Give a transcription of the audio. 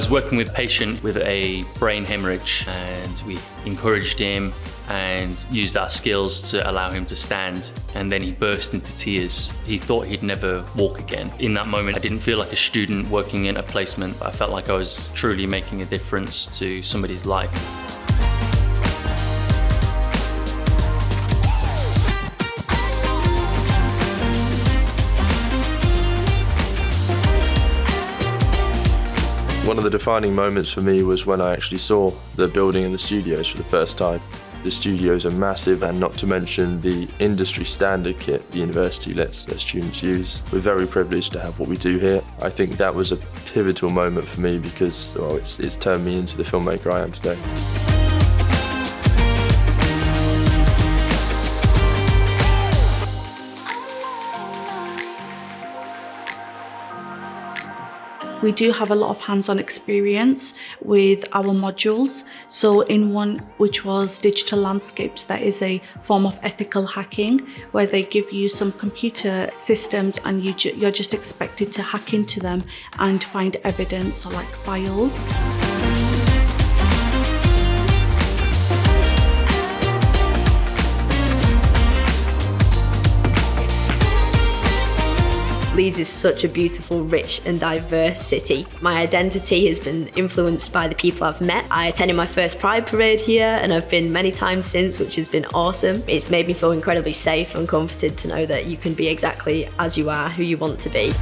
was working with a patient with a brain hemorrhage, and we encouraged him and used our skills to allow him to stand, and then he burst into tears. He thought he'd never walk again. In that moment, I didn't feel like a student working in a placement. I felt like I was truly making a difference to somebody's life. One of the defining moments for me was when I actually saw the building and the studios for the first time. The studios are massive, and not to mention the industry standard kit the university lets students use. We're very privileged to have what we do here. I think that was a pivotal moment for me because it's turned me into the filmmaker I am today. We do have a lot of hands-on experience with our modules. So in one which was digital landscapes, that is a form of ethical hacking where they give you some computer systems and you're just expected to hack into them and find evidence or like files. Leeds is such a beautiful, rich and diverse city. My identity has been influenced by the people I've met. I attended my first Pride Parade here and I've been many times since, which has been awesome. It's made me feel incredibly safe and comforted to know that you can be exactly as you are, who you want to be.